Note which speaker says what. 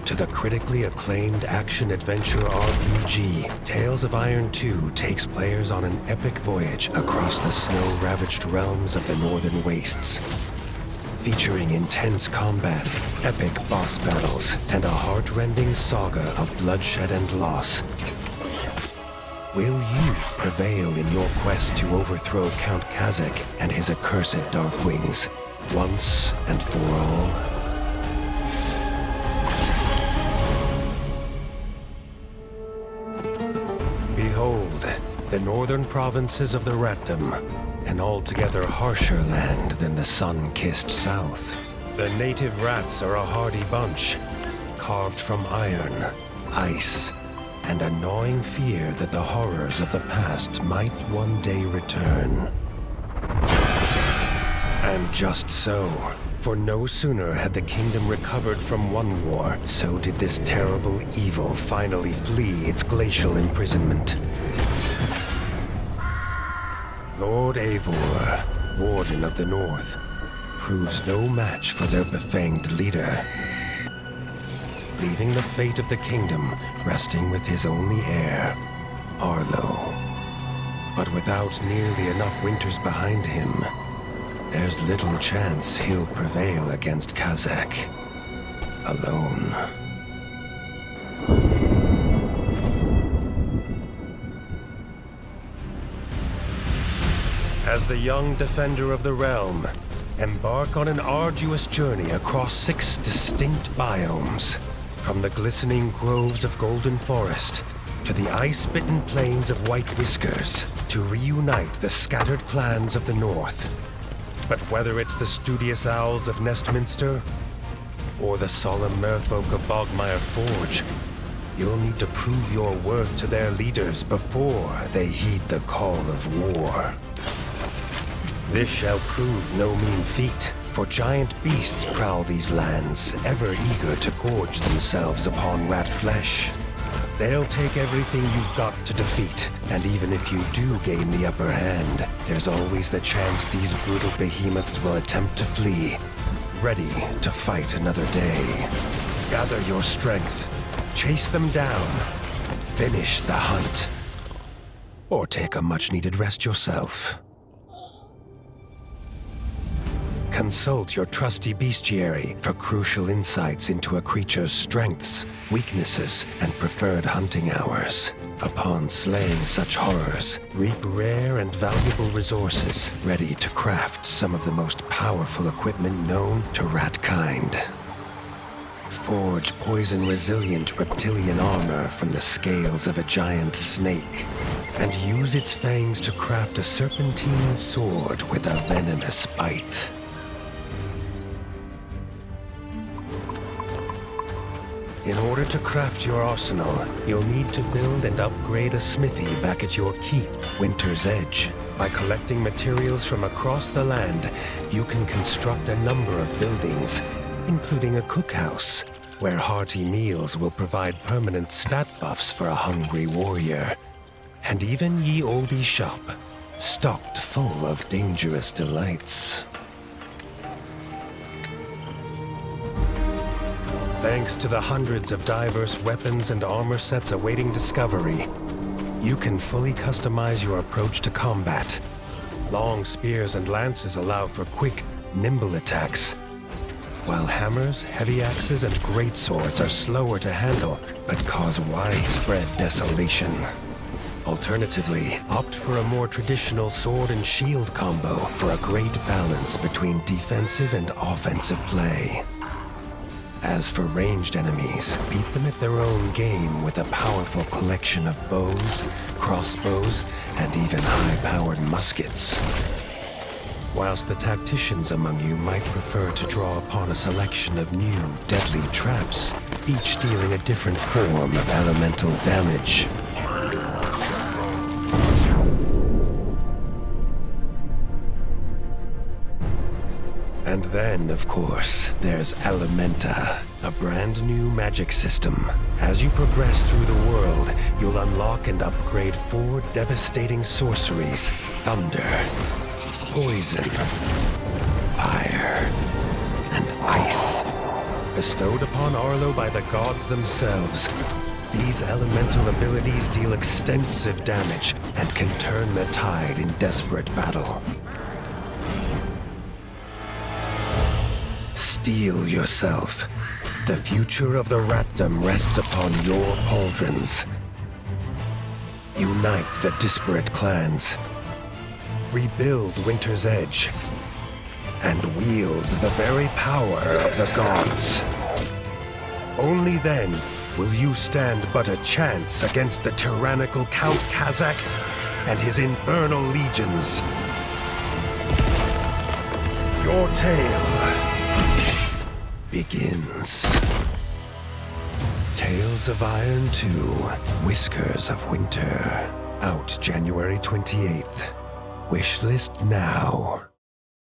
Speaker 1: to the critically acclaimed action-adventure RPG, Tales of Iron 2 takes players on an epic voyage across the snow-ravaged realms of the Northern Wastes. Featuring intense combat, epic boss battles, and a heart-rending saga of bloodshed and loss. Will you prevail in your quest to overthrow Count Kazakh and his accursed Darkwings, once and for all? Behold, the northern provinces of the Ratdom, an altogether harsher land than the sun-kissed south. The native rats are a hardy bunch, carved from iron, ice, and a gnawing fear that the horrors of the past might one day return. And just so, for no sooner had the kingdom recovered from one war, so did this terrible evil finally flee its glacial imprisonment. Lord Eivor, Warden of the North, proves no match for their befanged leader, leaving the fate of the kingdom resting with his only heir, Arlo. But without nearly enough winters behind him, there's little chance he'll prevail against Kazakh alone. As the young defender of the realm, embark on an arduous journey across 6 distinct biomes, from the glistening groves of Golden Forest to the ice-bitten plains of White Whiskers, to reunite the scattered clans of the North. But whether it's the studious owls of Nestminster or the solemn merfolk of Bogmire Forge, you'll need to prove your worth to their leaders before they heed the call of war. This shall prove no mean feat, for giant beasts prowl these lands, ever eager to gorge themselves upon rat flesh. They'll take everything you've got to defeat, and even if you do gain the upper hand, there's always the chance these brutal behemoths will attempt to flee, ready to fight another day. Gather your strength, chase them down, finish the hunt, or take a much-needed rest yourself. Consult your trusty bestiary for crucial insights into a creature's strengths, weaknesses, and preferred hunting hours. Upon slaying such horrors, reap rare and valuable resources, ready to craft some of the most powerful equipment known to ratkind. Forge poison-resilient reptilian armor from the scales of a giant snake, and use its fangs to craft a serpentine sword with a venomous bite. In order to craft your arsenal, you'll need to build and upgrade a smithy back at your keep, Winter's Edge. By collecting materials from across the land, you can construct a number of buildings, including a cookhouse, where hearty meals will provide permanent stat buffs for a hungry warrior. And even ye olde shop, stocked full of dangerous delights. Thanks to the hundreds of diverse weapons and armor sets awaiting discovery, you can fully customize your approach to combat. Long spears and lances allow for quick, nimble attacks, while hammers, heavy axes, and greatswords are slower to handle, but cause widespread desolation. Alternatively, opt for a more traditional sword and shield combo for a great balance between defensive and offensive play. As for ranged enemies, beat them at their own game with a powerful collection of bows, crossbows, and even high-powered muskets. Whilst the tacticians among you might prefer to draw upon a selection of new, deadly traps, each dealing a different form of elemental damage. And then, of course, there's Elementa, a brand new magic system. As you progress through the world, you'll unlock and upgrade 4 devastating sorceries: thunder, poison, fire, and ice. bestowed upon Arlo by the gods themselves. These elemental abilities deal extensive damage and can turn the tide in desperate battle. Steel yourself. The future of the Ratdom rests upon your pauldrons. Unite the disparate clans. Rebuild Winter's Edge. And wield the very power of the gods. Only then will you stand but a chance against the tyrannical Count Kazak and his infernal legions. Your tale begins. Tales of Iron 2, Whiskers of Winter. Out January 28th. Wishlist now.